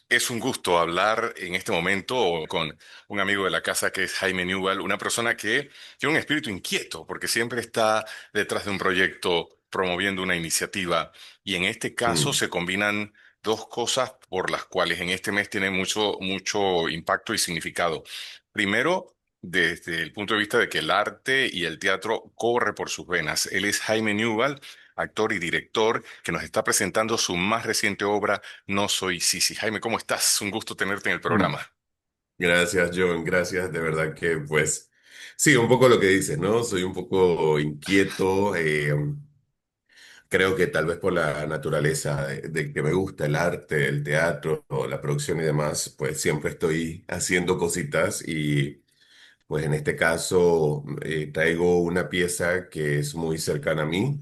Es un gusto hablar en este momento con un amigo de la casa que es Jaime Newell, una persona que tiene un espíritu inquieto porque siempre está detrás de un proyecto, promoviendo una iniciativa y en este caso Mm, se combinan dos cosas por las cuales en este mes tiene mucho impacto y significado. Primero, desde el punto de vista de que el arte y el teatro corre por sus venas. Él es Jaime Newell, actor y director, que nos está presentando su más reciente obra no soy Sisi. Jaime, ¿cómo estás? Un gusto tenerte en el mm. programa. Gracias, John. Gracias. De verdad que, pues, sí, un poco lo que dices, ¿no? Soy un poco inquieto. Creo que tal vez por la naturaleza de que me gusta el arte, el teatro, o la producción y demás, pues siempre estoy haciendo cositas y, pues, en este caso, traigo una pieza que es muy cercana a mí.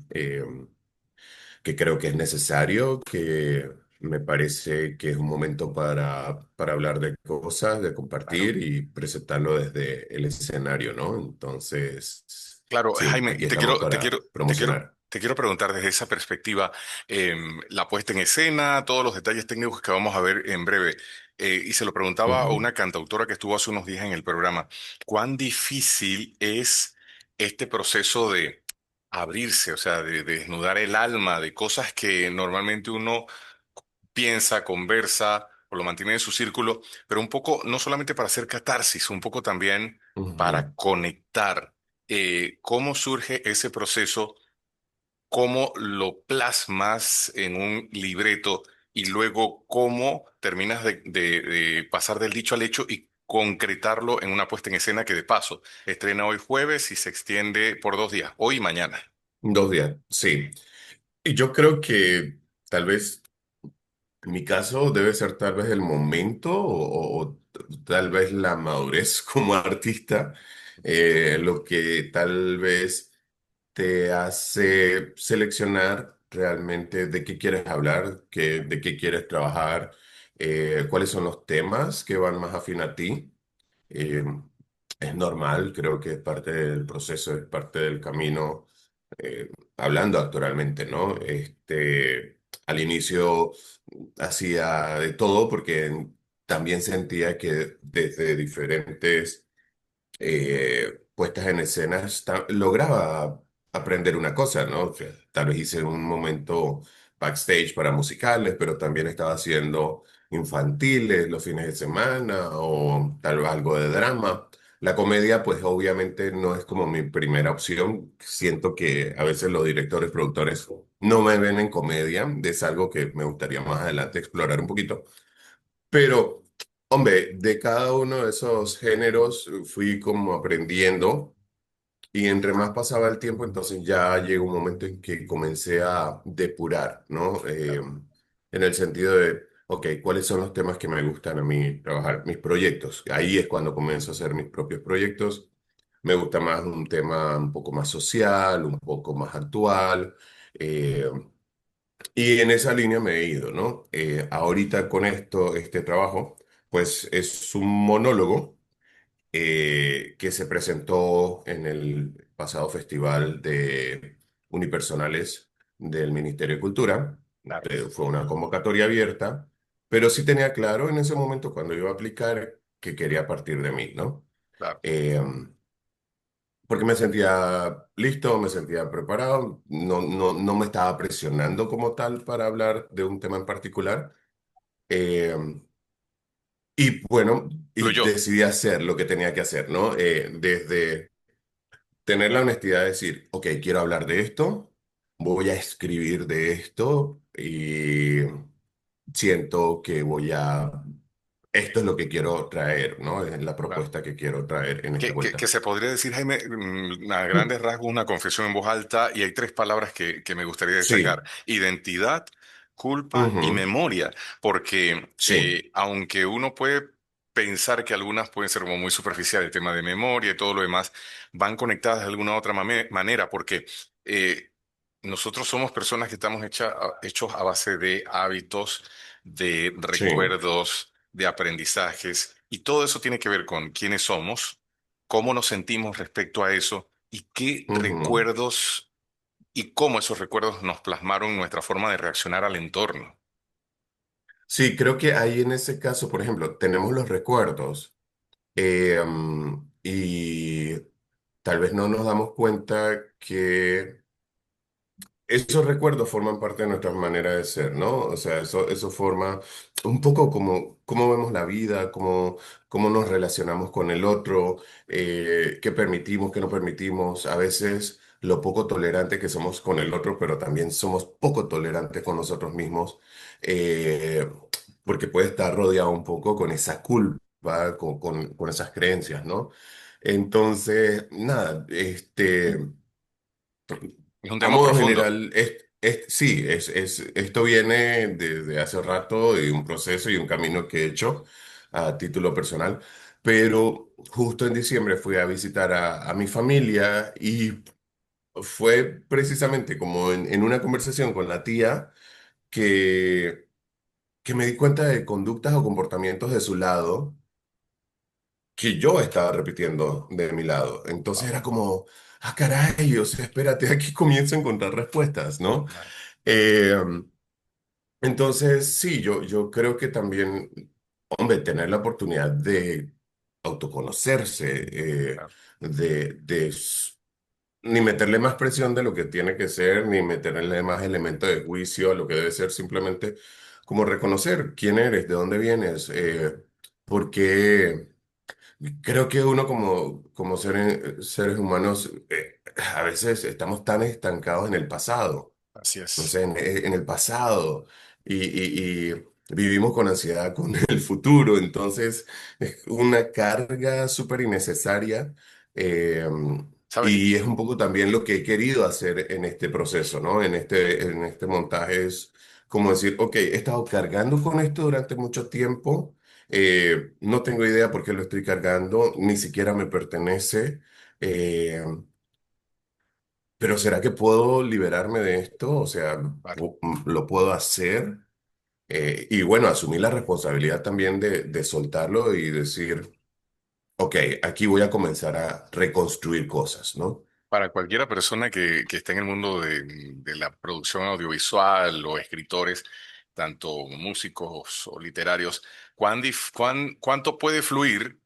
Que creo que es necesario, que me parece que es un momento para hablar de cosas, de Claro. compartir y presentarlo desde el escenario, ¿no? Entonces, Claro, sí, Jaime, aquí estamos para promocionar. te quiero preguntar desde esa perspectiva, la puesta en escena, todos los detalles técnicos que vamos a ver en breve. Y se lo preguntaba a Ujú, una cantautora que estuvo hace unos días en el programa, ¿cuán difícil es este proceso de abrirse, o sea, de desnudar el alma de cosas que normalmente uno piensa, conversa o lo mantiene en su círculo, pero un poco, no solamente para hacer catarsis, un poco también ujú. para conectar? ¿Cómo surge ese proceso? ¿Cómo lo plasmas en un libreto? Y luego, ¿cómo terminas de pasar del dicho al hecho y concretarlo en una puesta en escena que de paso estrena hoy jueves y se extiende por 2 días, hoy y mañana? 2 días, sí. Y yo creo que tal vez en mi caso debe ser tal vez el momento o tal vez la madurez como artista, lo que tal vez te hace seleccionar realmente de qué quieres hablar, de qué quieres trabajar, cuáles son los temas que van más afín a ti. Eh, es normal, creo que es parte del proceso, es parte del camino, hablando actualmente, ¿no? Al inicio hacía de todo porque también sentía que desde diferentes puestas en escenas lograba aprender una cosa, ¿no? O sea, tal vez hice un momento backstage para musicales, pero también estaba haciendo infantiles los fines de semana o tal vez algo de drama. La comedia, pues obviamente no es como mi primera opción. Siento que a veces los directores, productores no me ven en comedia. Es algo que me gustaría más adelante explorar un poquito. Pero, hombre, de cada uno de esos géneros fui como aprendiendo y entre más pasaba el tiempo, entonces ya llegó un momento en que comencé a depurar, ¿no? En el sentido de, ok, ¿cuáles son los temas que me gustan a mí trabajar? Mis proyectos. Ahí es cuando comienzo a hacer mis propios proyectos. Me gusta más un tema un poco más social, un poco más actual. eh, y en esa línea me he ido, ¿no? Ahorita con este trabajo, pues es un monólogo que se presentó en el pasado Festival de Unipersonales del Ministerio de Cultura. Claro, Fue una convocatoria abierta, pero sí tenía claro en ese momento cuando iba a aplicar que quería partir de mí, ¿no? claro. Eh, Porque me sentía listo, me sentía preparado, no me estaba presionando como tal para hablar de un tema en particular. Eh, y bueno, y Fluyó. decidí hacer lo que tenía que hacer, ¿no? Desde tener la honestidad de decir, ok, quiero hablar de esto, voy a escribir de esto y siento que esto es lo que quiero traer, ¿no? Es la Claro. propuesta que quiero traer en esta Que vuelta. se podría decir, Jaime, a grandes rasgos, una confesión en voz alta, y hay tres palabras que me gustaría destacar: Sí, identidad, culpa y ujú, memoria, porque sí, aunque uno puede pensar que algunas pueden ser como muy superficiales, el tema de memoria y todo lo demás, van conectadas de alguna u otra manera, porque eh, nosotros somos personas que estamos hechos a base de hábitos, de sí. recuerdos, de aprendizajes, y todo eso tiene que ver con quiénes somos, cómo nos sentimos respecto a eso y qué Ujú. recuerdos y cómo esos recuerdos nos plasmaron nuestra forma de reaccionar al entorno. Sí, creo que ahí en ese caso, por ejemplo, tenemos los recuerdos y tal vez no nos damos cuenta que esos recuerdos forman parte de nuestra manera de ser, ¿no? O sea, eso forma un poco como cómo vemos la vida, cómo nos relacionamos con el otro, qué permitimos, qué no permitimos. A veces lo poco tolerante que somos con el otro, pero también somos poco tolerantes con nosotros mismos, eh, porque puede estar rodeado un poco con esa culpa, con esas creencias, ¿no? Entonces, nada, Es un a tema modo profundo. general, sí, esto viene desde hace rato de un proceso y un camino que he hecho a título personal, pero justo en diciembre fui a visitar a mi familia y fue precisamente como en una conversación con la tía que me di cuenta de conductas o comportamientos de su lado que yo estaba repitiendo de mi lado. Entonces Wow, era como, ah, caray, o sea, espérate, aquí comienzo a encontrar respuestas, ¿no? claro, Eh, entonces, sí, yo creo que también, hombre, tener la oportunidad de autoconocerse, claro. ni meterle más presión de lo que tiene que ser, ni meterle más elementos de juicio a lo que debe ser, simplemente como reconocer quién eres, de dónde vienes, porque creo que uno como seres humanos, a veces estamos tan estancados en el pasado, Así no es. sé, en el pasado y vivimos con ansiedad con el futuro, entonces es una carga súper innecesaria eh, ¿Sabes? y es un poco también lo que he querido hacer en este proceso, ¿no? En este montaje es como decir, ok, he estado cargando con esto durante mucho tiempo, no tengo idea por qué lo estoy cargando, ni siquiera me pertenece. eh, pero ¿será que puedo liberarme de esto? O sea, Claro. ¿lo puedo hacer? Y bueno, asumir la responsabilidad también de soltarlo y decir, ok, aquí voy a comenzar a reconstruir cosas, ¿no? Para cualquiera persona que esté en el mundo de la producción audiovisual o escritores, tanto músicos o literarios, ¿cuánto puede fluir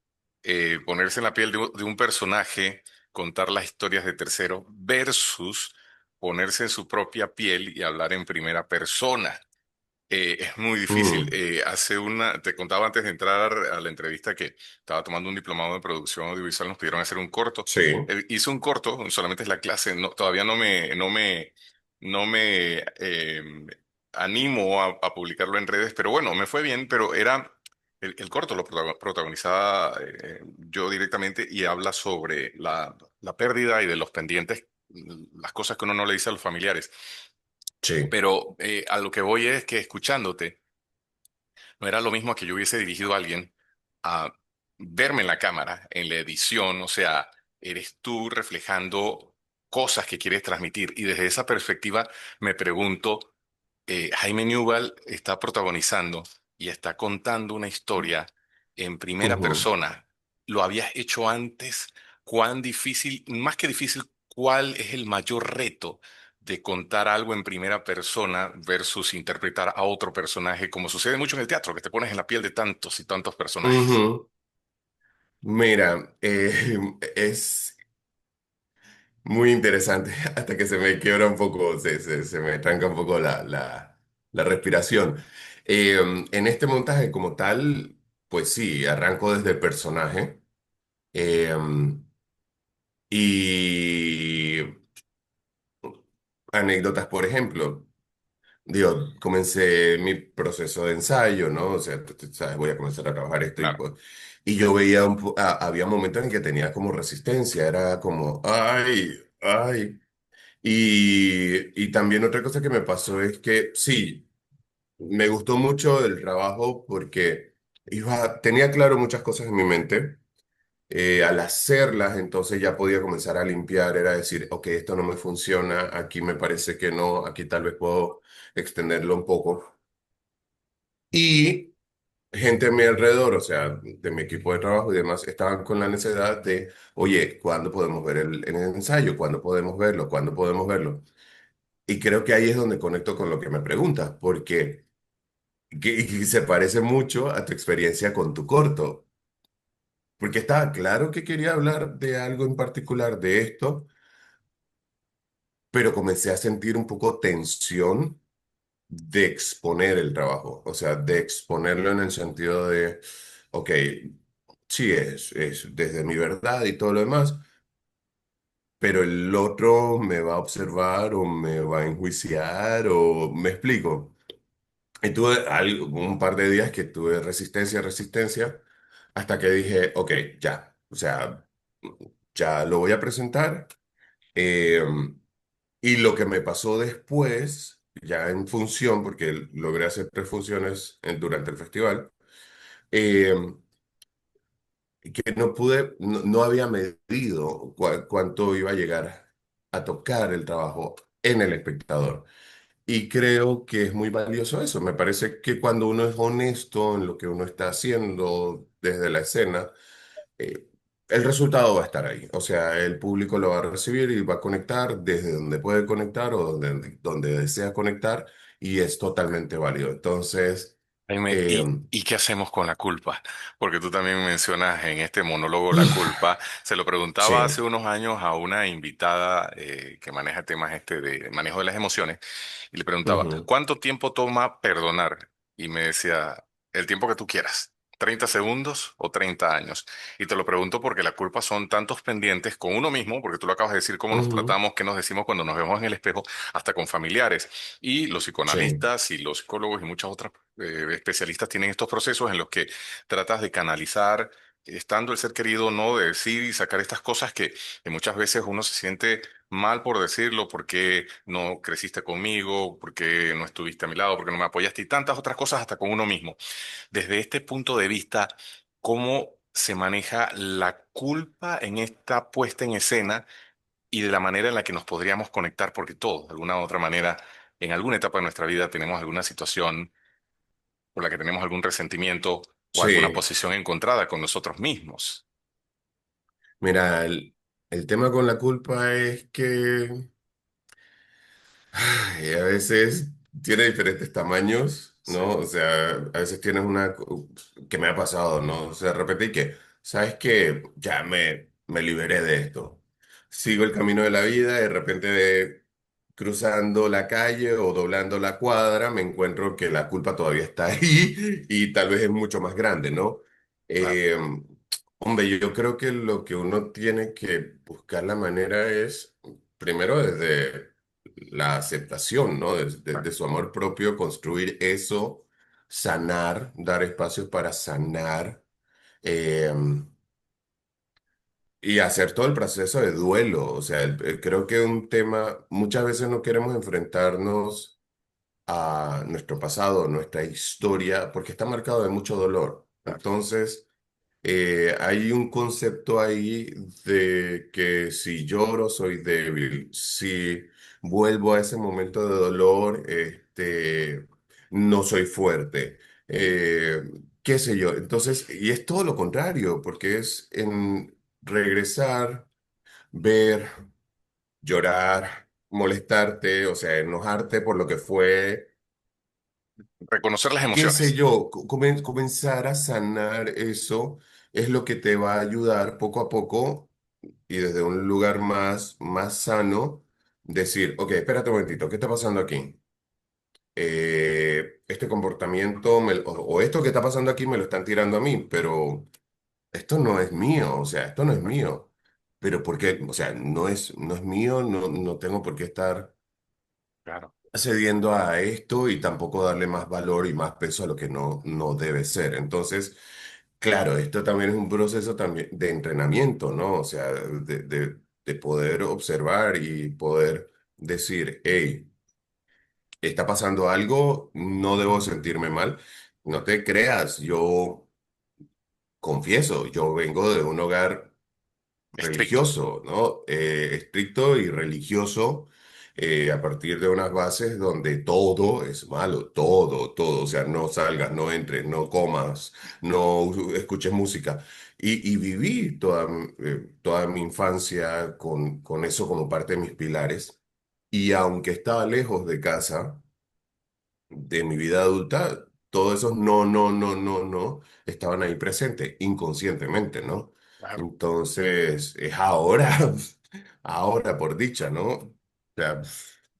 ponerse en la piel de un personaje, contar las historias de tercero, versus ponerse en su propia piel y hablar en primera persona? Es muy difícil. Mm, Te contaba antes de entrar a la entrevista que estaba tomando un diplomado de producción audiovisual, nos pidieron hacer un corto. sí, Hice un corto, solamente es la clase, todavía no me animo a publicarlo en redes, pero bueno, me fue bien, pero el corto lo protagonizaba yo directamente y habla sobre la pérdida y de los pendientes, las cosas que uno no le dice a los familiares. sí. Pero a lo que voy es que escuchándote, no era lo mismo que yo hubiese dirigido a alguien a verme en la cámara, en la edición, o sea, eres tú reflejando cosas que quieres transmitir. Y desde esa perspectiva me pregunto, Jaime Newell está protagonizando y está contando una historia en primera Ujú, persona. ¿Lo habías hecho antes? ¿Cuán difícil, más que difícil, cuál es el mayor reto de contar algo en primera persona versus interpretar a otro personaje, como sucede mucho en el teatro, que te pones en la piel de tantos y tantos personajes? ujú. Mira, es muy interesante hasta que se me quiebra un poco, se me tranca un poco la respiración. En este montaje como tal, pues sí, arranco desde el personaje. eh, y anécdotas, por ejemplo. Digo, comencé mi proceso de ensayo, ¿no? O sea, tú sabes, voy a comenzar a trabajar esto y Claro, pues, y yo veía, había momentos en que tenía como resistencia, era como, ay, ay. Y también otra cosa que me pasó es que sí, me gustó mucho el trabajo porque tenía claro muchas cosas en mi mente. Al hacerlas, entonces ya podía comenzar a limpiar, era decir, ok, esto no me funciona, aquí me parece que no, aquí tal vez puedo extenderlo un poco. Y gente a mi alrededor, o sea, de mi equipo de trabajo y demás, estaban con la necesidad de, oye, ¿cuándo podemos ver el ensayo? ¿Cuándo podemos verlo? ¿Cuándo podemos verlo? Y creo que ahí es donde conecto con lo que me preguntas, porque que se parece mucho a tu experiencia con tu corto, porque estaba claro que quería hablar de algo en particular de esto, pero comencé a sentir un poco tensión de exponer el trabajo, o sea, de exponerlo en el sentido de, ok, sí, es desde mi verdad y todo lo demás, pero el otro me va a observar o me va a enjuiciar o me explico. Y tuve un par de días que tuve resistencia, resistencia, hasta que dije, ok, ya, o sea, ya lo voy a presentar. eh, y lo que me pasó después, ya en función, porque logré hacer 3 funciones durante el festival, eh, que no pude, no había medido cuánto iba a llegar a tocar el trabajo en el espectador. Y creo que es muy valioso eso. Me parece que cuando uno es honesto en lo que uno está haciendo desde la escena, eh, el resultado va a estar ahí. O sea, el público lo va a recibir y va a conectar desde donde puede conectar o donde desea conectar y es totalmente válido. Entonces, Jaime, eh, ¿y qué hacemos con la culpa? Porque tú también mencionas en este monólogo la culpa. Se lo preguntaba sí. hace unos años a una invitada que maneja temas este de manejo de las emociones y le preguntaba, Ujú. ¿cuánto tiempo toma perdonar? Y me decía, el tiempo que tú quieras. 30 segundos o 30 años. Y te lo pregunto porque la culpa son tantos pendientes con uno mismo, porque tú lo acabas de decir, cómo nos Ujú. tratamos, qué nos decimos cuando nos vemos en el espejo, hasta con familiares. Y los Sí. psicoanalistas y los psicólogos y muchas otras especialistas tienen estos procesos en los que tratas de canalizar, estando el ser querido, no de decir y sacar estas cosas que muchas veces uno se siente mal por decirlo, porque no creciste conmigo, porque no estuviste a mi lado, porque no me apoyaste y tantas otras cosas hasta con uno mismo. Desde este punto de vista, ¿cómo se maneja la culpa en esta puesta en escena y de la manera en la que nos podríamos conectar? Porque todos, de alguna u otra manera, en alguna etapa de nuestra vida tenemos alguna situación por la que tenemos algún resentimiento o alguna Sí. posición encontrada con nosotros mismos. Mira, el tema con la culpa es que ay, a veces tiene diferentes tamaños, Sí, ¿no? O sea, a veces tienes que me ha pasado, ¿no? O sea, de repente y que, ¿sabes qué? Ya me liberé de esto. Sigo el camino de la vida y de repente cruzando la calle o doblando la cuadra me encuentro que la culpa todavía está ahí y tal vez es mucho más grande, ¿no? claro, Eh, Hombre, yo creo que lo que uno tiene que buscar la manera es, primero desde la aceptación, ¿no? De su amor propio, construir eso, sanar, dar espacios para sanar eh, y hacer todo el proceso de duelo. O sea, creo que un tema, muchas veces no queremos enfrentarnos a nuestro pasado, nuestra historia, porque está marcado de mucho dolor. claro. Entonces, hay un concepto ahí de que si lloro soy débil, si vuelvo a ese momento de dolor, no soy fuerte, eh, qué sé yo. Entonces, y es todo lo contrario, porque es en regresar, ver, llorar, molestarte, o sea, enojarte por lo que fue, Reconocer las qué sé emociones. yo, comenzar a sanar eso es lo que te va a ayudar poco a poco y desde un lugar más sano, decir, ok, espérate un momentito, ¿qué está pasando aquí? Este comportamiento o esto que está pasando aquí me lo están tirando a mí, pero esto no es mío, o sea, esto no es mío. Pero ¿por qué? O sea, no es mío, no tengo por qué estar Claro. cediendo a esto y tampoco darle más valor y más peso a lo que no debe ser. Entonces, claro, esto también es un proceso también de entrenamiento, ¿no? O sea, de poder observar y poder decir, hey, está pasando algo, no debo sentirme mal. No te creas, yo confieso, yo vengo de un hogar Estricto. religioso, ¿no? Estricto y religioso, a partir de unas bases donde todo es malo, todo, o sea, no salgas, no entres, no comas, no escuches música. Y viví toda mi infancia con eso como parte de mis pilares. Y aunque estaba lejos de casa, de mi vida adulta, todos esos no, no, no, no, no, estaban ahí presentes, inconscientemente, ¿no? Claro. Entonces, es ahora, ahora por dicha, ¿no? O sea,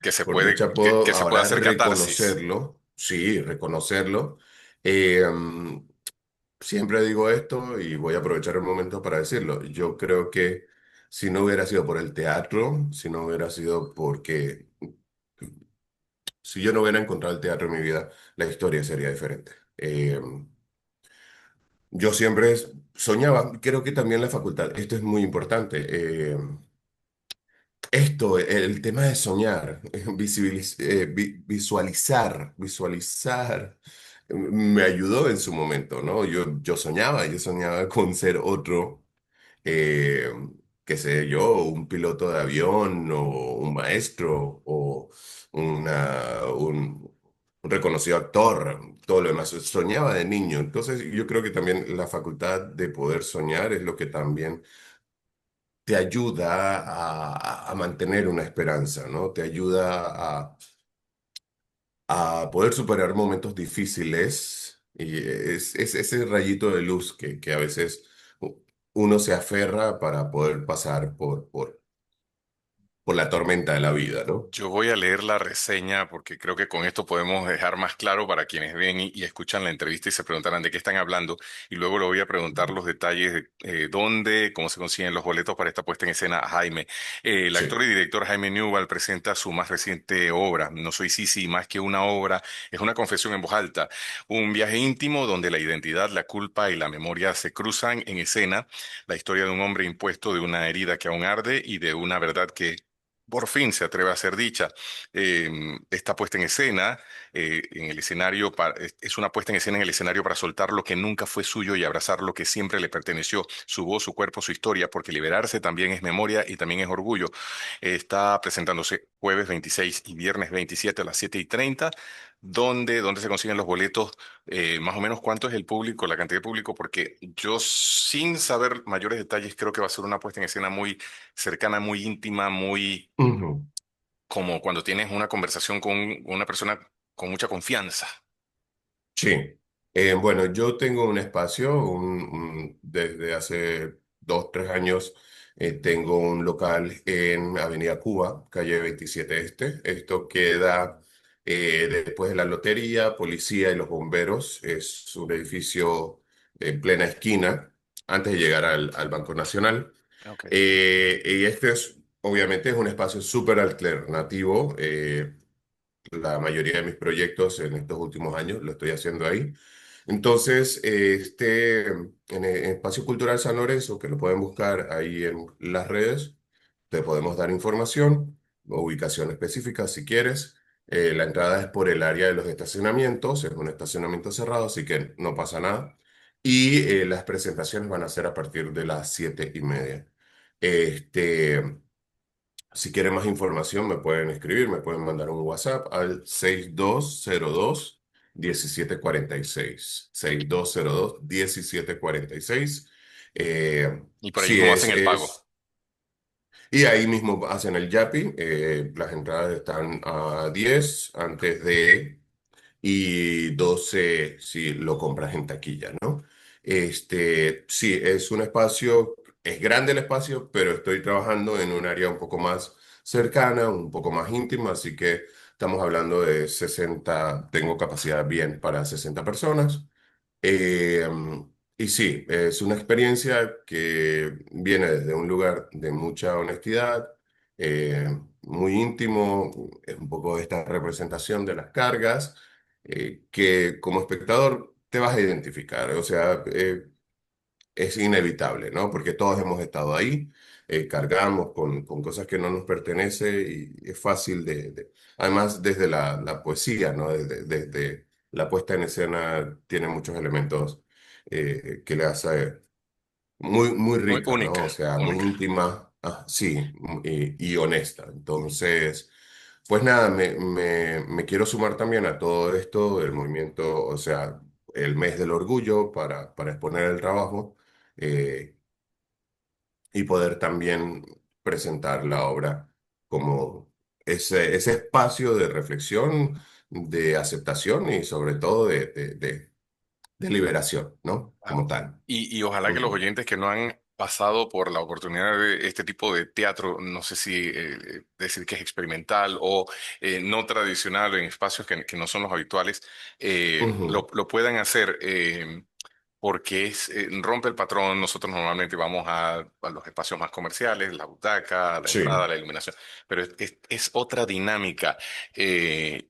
Que se por puede, dicha puedo que se puede ahora hacer catarsis. reconocerlo, sí, reconocerlo. Eh, Siempre digo esto y voy a aprovechar el momento para decirlo. Yo creo que si no hubiera sido por el teatro, si no hubiera sido porque, si yo no hubiera encontrado el teatro en mi vida, la historia sería diferente. Yo siempre soñaba, creo que también la facultad, esto es muy importante. Esto, el tema de soñar, visualizar, me ayudó en su momento, ¿no? Yo soñaba con ser otro, eh, qué sé yo, un piloto de avión o un maestro o un reconocido actor, todo lo demás. Soñaba de niño. Entonces yo creo que también la facultad de poder soñar es lo que también te ayuda a mantener una esperanza, ¿no? Te ayuda a poder superar momentos difíciles y es ese rayito de luz que a veces uno se aferra para poder pasar por la tormenta de la vida, ¿no? Yo voy a leer la reseña porque creo que con esto podemos dejar más claro para quienes ven y escuchan la entrevista y se preguntarán de qué están hablando. Y luego le voy a preguntar los detalles de dónde, cómo se consiguen los boletos para esta puesta en escena a Jaime. El actor Sí. y director Jaime Newell presenta su más reciente obra, No soy Sisi, más que una obra, es una confesión en voz alta, un viaje íntimo donde la identidad, la culpa y la memoria se cruzan en escena, la historia de un hombre impuesto, de una herida que aún arde y de una verdad que por fin se atreve a ser dicha. Está puesta en escena, en el escenario, es una puesta en escena en el escenario para soltar lo que nunca fue suyo y abrazar lo que siempre le perteneció, su voz, su cuerpo, su historia, porque liberarse también es memoria y también es orgullo. Está presentándose jueves 26 y viernes 27 a las 7:30. ¿Dónde se consiguen los boletos? Más o menos cuánto es el público, la cantidad de público, porque yo sin saber mayores detalles creo que va a ser una puesta en escena muy cercana, muy íntima, muy Ujú. como cuando tienes una conversación con una persona con mucha confianza. Sí. Bueno, yo tengo un espacio, desde hace 2, 3 años tengo un local en Avenida Cuba, calle 27 Este. Esto queda después de la lotería, policía y los bomberos. Es un edificio en plena esquina, antes de llegar al Banco Nacional. Ok. Y este obviamente es un espacio súper alternativo. La mayoría de mis proyectos en estos últimos años lo estoy haciendo ahí. Entonces, en el Espacio Cultural San Lorenzo, que lo pueden buscar ahí en las redes, te podemos dar información, ubicación específica si quieres. La entrada es por el área de los estacionamientos, es un estacionamiento cerrado, así que no pasa nada. Y las presentaciones van a ser a partir de las 7:30. Este, si quieren más información, me pueden escribir, me pueden mandar un WhatsApp al 6202 1746. 6202 1746. Y por ahí Sí, mismo hacen el pago. y ahí mismo hacen el Yapi. Las entradas están a 10 antes de y 12 si lo compras en taquilla, ¿no? Sí, es un espacio, es grande el espacio, pero estoy trabajando en un área un poco más cercana, un poco más íntima, así que estamos hablando de 60, tengo capacidad bien para 60 personas. Eh, y sí, es una experiencia que viene desde un lugar de mucha honestidad, muy íntimo, es un poco esta representación de las cargas, que como espectador te vas a identificar, o sea, es inevitable, ¿no? Porque todos hemos estado ahí, cargamos con cosas que no nos pertenecen y es fácil además desde la poesía, ¿no? Desde la puesta en escena tiene muchos elementos que le hace muy, muy Muy rica, ¿no? única, O sea, muy única. íntima, sí, y honesta. Entonces, pues nada, me quiero sumar también a todo esto, el movimiento, o sea, el mes del orgullo para exponer el trabajo eh, y poder también presentar la obra como ese espacio de reflexión de aceptación y sobre todo de liberación, ¿no? Como Claro. tal. Y ojalá que los Ujú. oyentes que no han pasado por la oportunidad de este tipo de teatro, no sé si decir que es experimental o no tradicional en espacios que no son los habituales, Ujú. lo puedan hacer. Porque rompe el patrón. Nosotros normalmente vamos a los espacios más comerciales, la butaca, la entrada, Sí. la iluminación, pero es otra dinámica.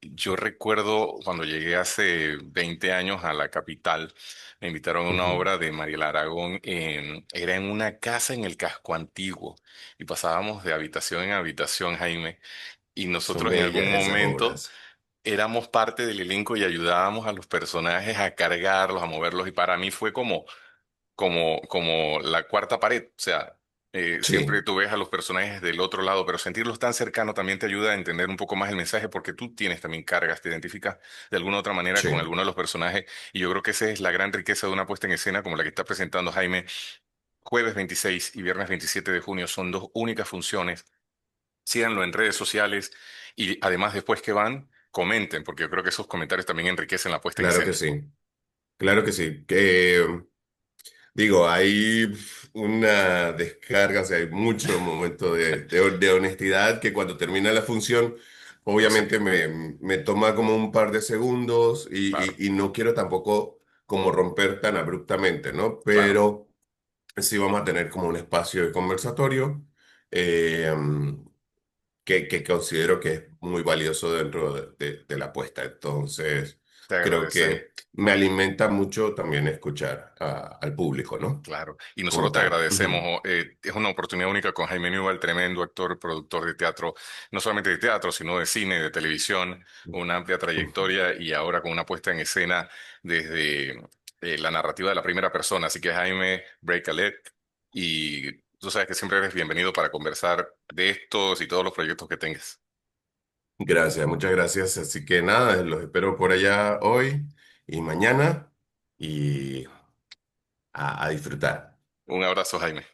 Yo recuerdo cuando llegué hace 20 años a la capital, me invitaron a una Ujú. obra de Mariela Aragón, era en una casa en el casco antiguo y pasábamos de habitación en habitación, Jaime, y Son nosotros en algún bellas esas momento obras. éramos parte del elenco y ayudábamos a los personajes a cargarlos, a moverlos, y para mí fue como la cuarta pared. O sea, siempre Sí, tú ves a los personajes del otro lado, pero sentirlos tan cercanos también te ayuda a entender un poco más el mensaje porque tú tienes también cargas, te identificas de alguna otra manera con sí. alguno de los personajes, y yo creo que esa es la gran riqueza de una puesta en escena como la que está presentando Jaime. Jueves 26 y viernes 27 de junio son dos únicas funciones. Síganlo en redes sociales y además después que van, comenten, porque yo creo que esos comentarios también enriquecen la puesta en Claro que escena. sí. Claro que sí. Que digo, hay una descarga, o sea, hay mucho momento de honestidad que cuando termina la función, Lo obviamente sentimos, me toma como un par de segundos claro, y no quiero tampoco como romper tan abruptamente, ¿no? claro, Pero sí vamos a tener como un espacio de conversatorio eh, que considero que es muy valioso dentro de la apuesta. Entonces, te creo agradecemos. que me alimenta mucho también escuchar al público, ¿no? Claro, y nosotros Como te tal. agradecemos. Ujú. Es una oportunidad única con Jaime Newell, tremendo actor, productor de teatro, no solamente de teatro, sino de cine, de televisión, una amplia Ujú. trayectoria y ahora con una puesta en escena desde la narrativa de la primera persona. Así que Jaime, break a leg, y tú sabes que siempre eres bienvenido para conversar de estos y todos los proyectos que tengas. Gracias, muchas gracias. Así que nada, los espero por allá hoy y mañana y a disfrutar. Un abrazo, Jaime.